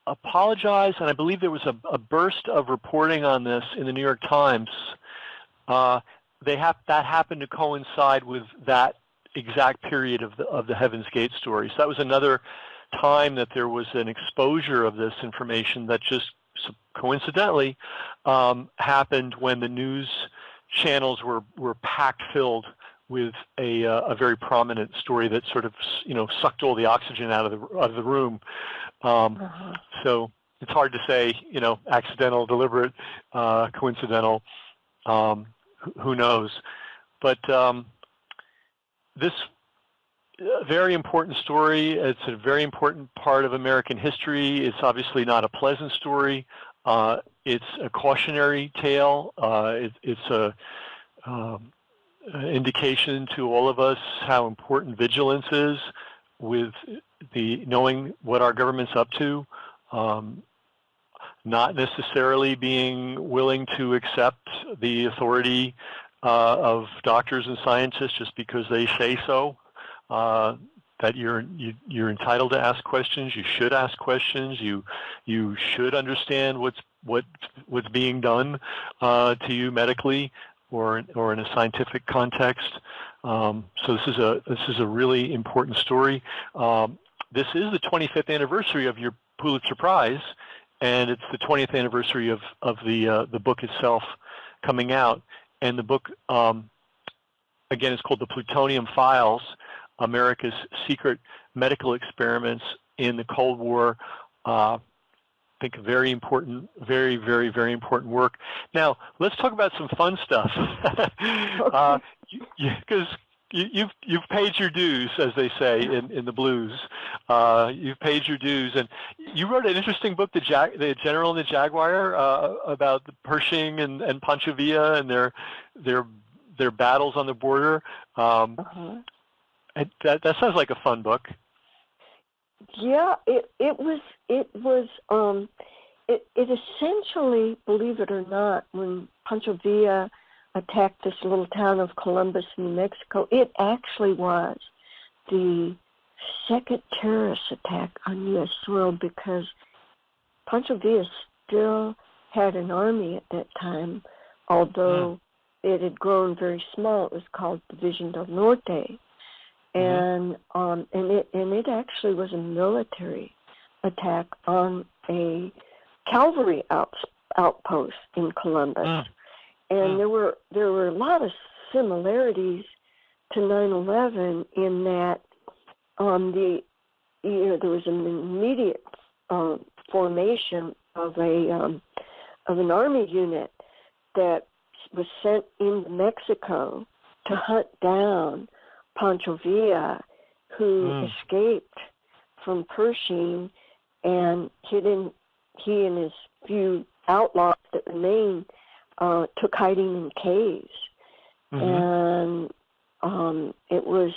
apologized, and I believe there was a burst of reporting on this in the New York Times. That happened to coincide with that exact period of the Heaven's Gate story. So that was another time that there was an exposure of this information that just coincidentally happened when the news channels were packed filled with a very prominent story that sort of sucked all the oxygen out of the room. So it's hard to say accidental, deliberate, coincidental. Who knows? But this very important story. It's a very important part of American history. It's obviously not a pleasant story. It's a cautionary tale. It's a indication to all of us how important vigilance is with knowing what our government's up to, not necessarily being willing to accept the authority of doctors and scientists just because they say so. That you're entitled to ask questions. You should ask questions. You should understand what's being done to you medically or in a scientific context. So this is a really important story. This is the 25th anniversary of your Pulitzer Prize, and it's the 20th anniversary of the book itself coming out. And the book, again, is called The Plutonium Files: America's Secret Medical Experiments in the Cold War think very important, very, very, very important work. Now, let's talk about some fun stuff. Because you've paid your dues, as they say in the blues. You've paid your dues, and you wrote an interesting book, The General and the Jaguar, about the Pershing and Pancho Villa and their battles on the border. And that sounds like a fun book. Yeah, it essentially, believe it or not, when Pancho Villa attacked this little town of Columbus, New Mexico, it actually was the second terrorist attack on U.S. soil, because Pancho Villa still had an army at that time, although it had grown very small. It was called Division del Norte. And it actually was a military attack on a cavalry outpost in Columbus. And there were a lot of similarities to 9/11 in that there was an immediate formation of an army unit that was sent into Mexico to hunt down Pancho Villa, who escaped from Pershing, and he and his few outlaws that remained took hiding in caves. And it was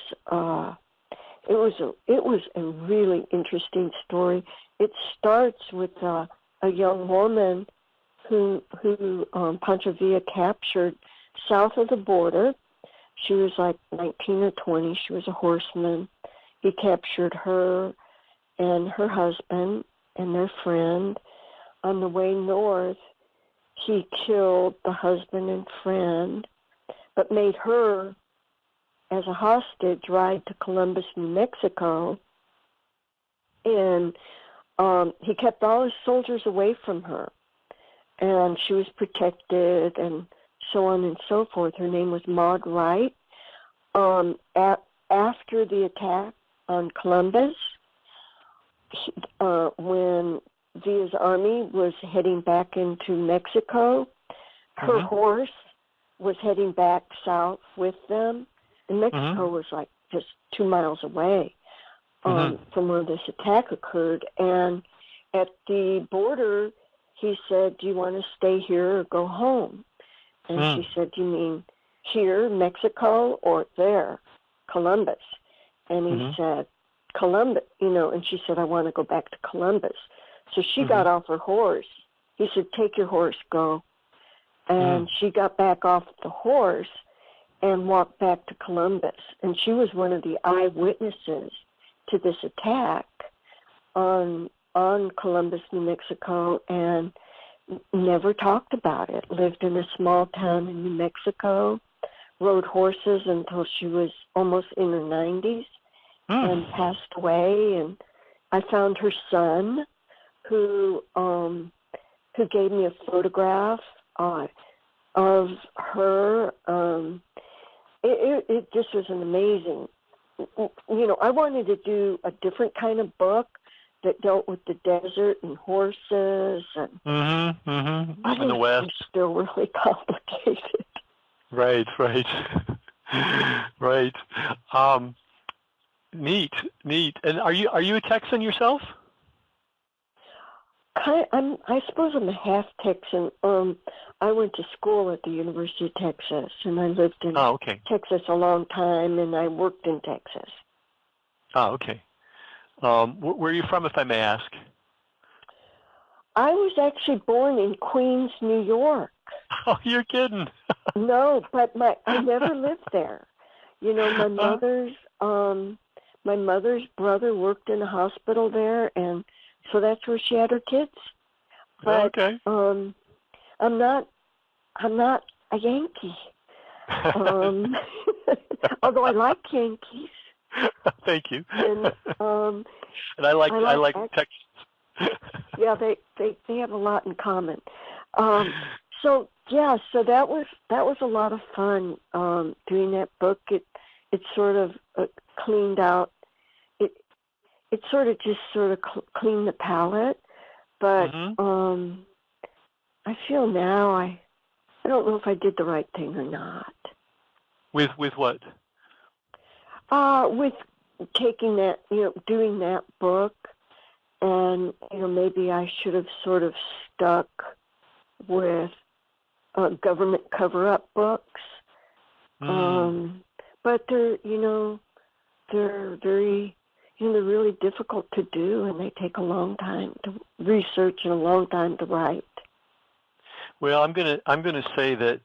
a really interesting story. It starts with a young woman who Pancho Villa captured south of the border. She was like 19 or 20. She was a horseman. He captured her and her husband and their friend. On the way north, he killed the husband and friend, but made her, as a hostage, ride to Columbus, New Mexico. And he kept all his soldiers away from her. And she was protected and so on and so forth. Her name was Maud Wright. After the attack on Columbus, when Villa's army was heading back into Mexico, her horse was heading back south with them. And Mexico was like just 2 miles away from where this attack occurred. And at the border, he said, "Do you want to stay here or go home?" And she said, "You mean here, Mexico, or there, Columbus?" And he said, "Columbus," and she said, "I want to go back to Columbus." So she got off her horse. He said, "Take your horse, go." And she got back off the horse and walked back to Columbus. And she was one of the eyewitnesses to this attack on Columbus, New Mexico, and never talked about it. Lived in a small town in New Mexico, rode horses until she was almost in her 90s and passed away. And I found her son, who gave me a photograph of her. It just was an amazing. I wanted to do a different kind of book that dealt with the desert and horses and in the West. It's still really complicated. Right. Right. Neat. And are you a Texan yourself? I suppose I'm a half Texan. I went to school at the University of Texas, and I lived in Texas a long time, and I worked in Texas. Oh, okay. Where are you from, if I may ask? I was actually born in Queens, New York. Oh, you're kidding. No, but I never lived there. My mother's brother worked in a hospital there, and so that's where she had her kids. But I'm not a Yankee. Although I like Yankees. Thank you. And I like Texas. Yeah, they have a lot in common. So that was a lot of fun doing that book. It sort of cleaned out. It sort of cleaned the palette But I feel now I don't know if I did the right thing or not. With what? With taking that, doing that book, and maybe I should have sort of stuck with government cover-up books. But they're very, they're really difficult to do, and they take a long time to research and a long time to write. Well, I'm gonna say that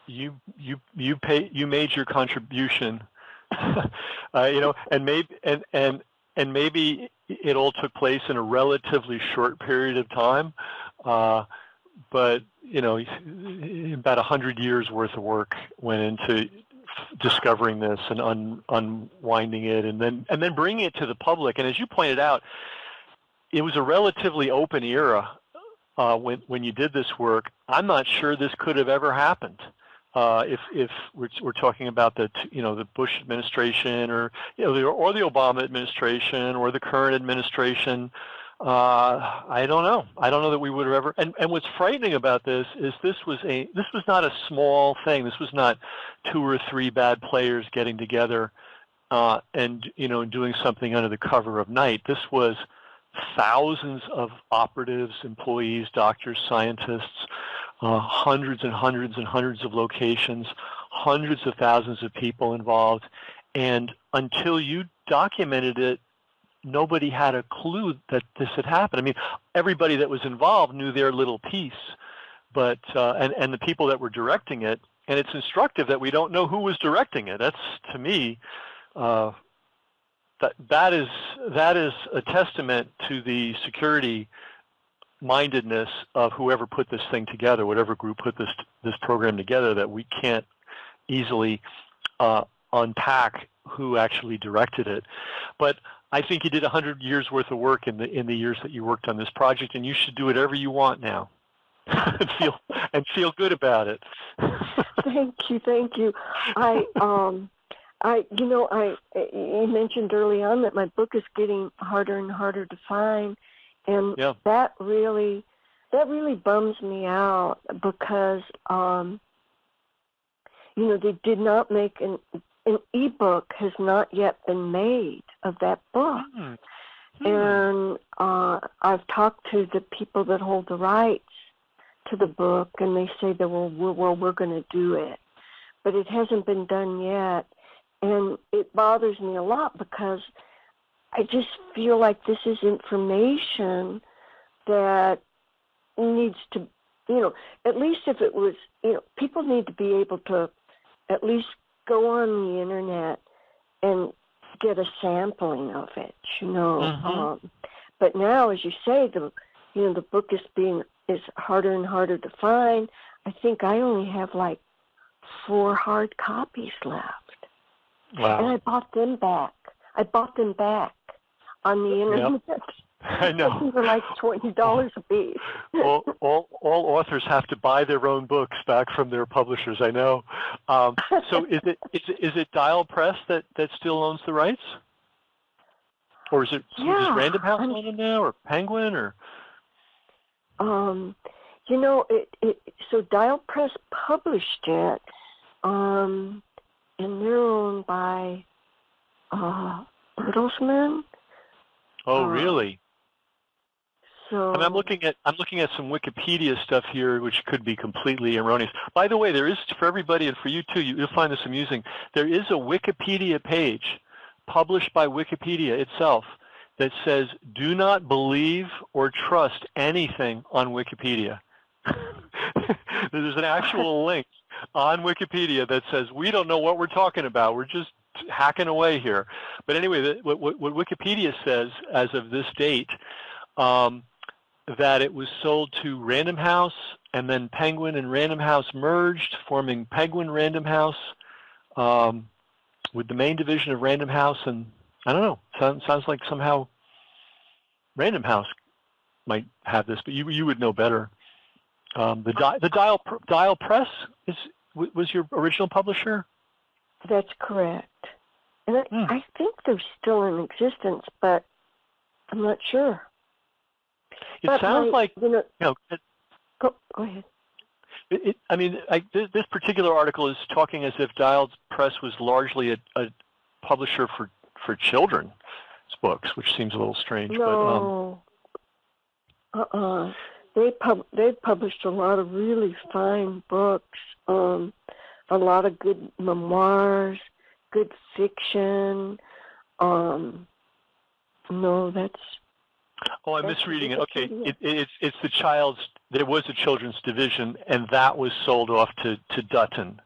you made your contribution, and maybe it all took place in a relatively short period of time, but about 100 years worth of work went into discovering this and unwinding it, and then bringing it to the public. And as you pointed out, it was a relatively open era when you did this work. I'm not sure this could have ever happened if we're talking about the Bush administration or the Obama administration or the current administration. I don't know. I don't know that we would have ever. And what's frightening about this is this was not a small thing. This was not 2 or 3 bad players getting together and doing something under the cover of night. This was thousands of operatives, employees, doctors, scientists, hundreds and hundreds and hundreds of locations, hundreds of thousands of people involved. And until you documented it, nobody had a clue that this had happened. I mean, everybody that was involved knew their little piece, but and the people that were directing it. And it's instructive that we don't know who was directing it. That's, to me, that is a testament to the security mindedness of whoever put this thing together, whatever group put this program together, that we can't easily unpack who actually directed it. But I think you did 100 years worth of work in the years that you worked on this project, and you should do whatever you want now and feel good about it. Thank you. You mentioned early on that my book is getting harder and harder to find, and that really bums me out because they did not make an ebook has not yet been made of that book. And I've talked to the people that hold the rights to the book, and they say that we're going to do it, but it hasn't been done yet. And it bothers me a lot because I just feel like this is information that needs to, at least if it was, people need to be able to at least go on the internet and get a sampling of it, But now, as you say, the book is harder and harder to find. I think I only have like 4 hard copies left. Wow. And I bought them back. On the internet. Yep. I know. They were like $20 a piece. all authors have to buy their own books back from their publishers. I know. So is it Dial Press that still owns the rights, or is it Random House on it now, or Penguin, or? So Dial Press published it, and they're owned by Wellsome. Oh, really? So I'm looking at some Wikipedia stuff here, which could be completely erroneous. By the way, there is, for everybody and for you too, you'll find this amusing, there is a Wikipedia page published by Wikipedia itself that says, "Do not believe or trust anything on Wikipedia." There's an actual link on Wikipedia that says, "We don't know what we're talking about. We're just hacking away here." But anyway, what Wikipedia says as of this date, that it was sold to Random House, and then Penguin and Random House merged, forming Penguin Random House, with the main division of Random House. And I don't know, sounds like somehow Random House might have this, but you would know better. The Dial Press was your original publisher? That's correct. And I think they're still in existence, but I'm not sure. It sounds like, go ahead. I mean, this particular article is talking as if Dial Press was largely a publisher for children's books, which seems a little strange. No. They've published a lot of really fine books, a lot of good memoirs, good fiction. No, that's... Oh, I'm misreading it. Okay, it's the child's. There was a children's division, and that was sold off to Dutton.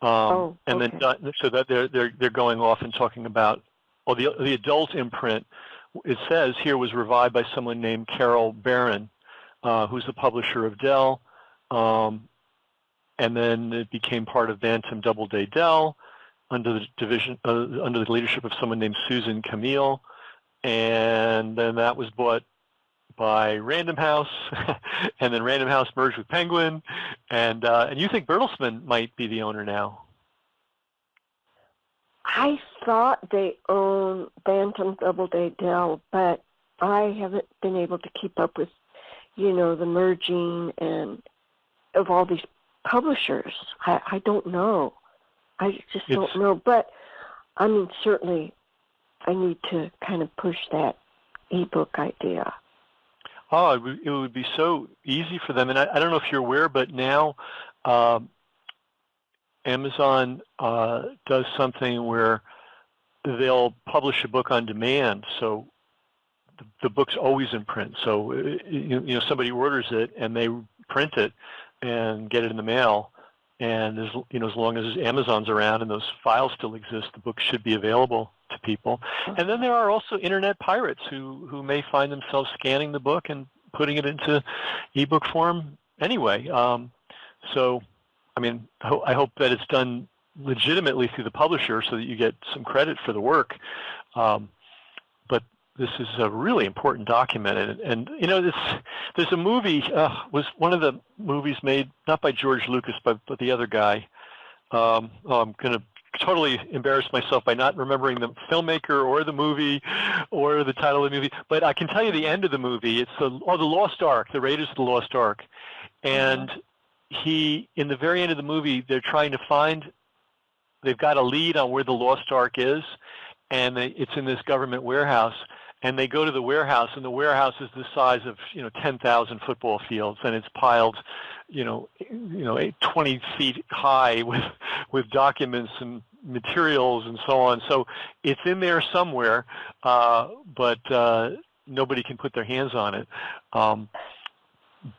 And then so that they're going off and talking about. Well, the adult imprint, it says here, was revived by someone named Carol Barron, who's the publisher of Dell, and then it became part of Bantam Doubleday Dell under the division under the leadership of someone named Susan Camille. And then that was bought by Random House, and then Random House merged with Penguin, and you think Bertelsmann might be the owner now? I thought they own Bantam Doubleday Dell, but I haven't been able to keep up with, the merging and of all these publishers. I don't know. I just don't know. But I mean, certainly, I need to kind of push that ebook idea. Oh, it would be so easy for them. And I don't know if you're aware, but now Amazon does something where they'll publish a book on demand. So the book's always in print. So somebody orders it and they print it and get it in the mail. And as long as Amazon's around and those files still exist, the book should be available to people. And then there are also internet pirates who may find themselves scanning the book and putting it into ebook form anyway. So, I mean, I hope that it's done legitimately through the publisher so that you get some credit for the work. But this is a really important document, and there's a movie. Was one of the movies made not by George Lucas, but the other guy. I'm going to totally embarrass myself by not remembering the filmmaker or the movie or the title of the movie, but I can tell you the end of the movie. It's the Lost Ark, the Raiders of the Lost Ark, and in the very end of the movie, they're trying to find. They've got a lead on where the Lost Ark is, and it's in this government warehouse. And they go to the warehouse, and the warehouse is the size of 10,000 football fields, and it's piled, 20 feet high with documents and materials and so on. So it's in there somewhere, but nobody can put their hands on it.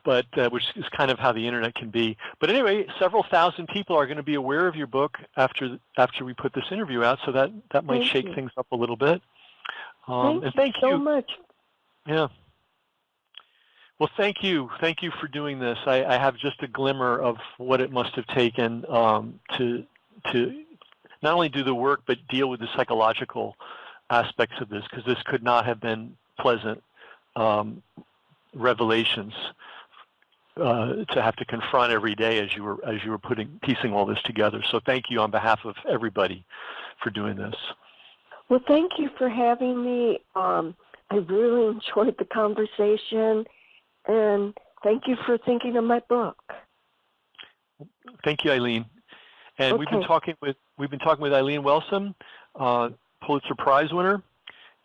Which is kind of how the internet can be. But anyway, several thousand people are going to be aware of your book after we put this interview out, so that might shake things up a little bit. Thank you so much. Yeah. Well, thank you. Thank you for doing this. I have just a glimmer of what it must have taken to not only do the work, but deal with the psychological aspects of this, because this could not have been pleasant revelations to have to confront every day as you were piecing all this together. So thank you on behalf of everybody for doing this. Well, thank you for having me. I really enjoyed the conversation, and thank you for thinking of my book. Thank you, Eileen. And we've been talking with Eileen Wellsome, Pulitzer Prize winner,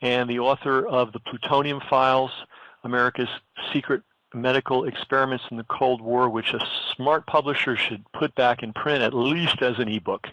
and the author of The Plutonium Files, America's Secret Medical Experiments in the Cold War, which a smart publisher should put back in print, at least as an ebook.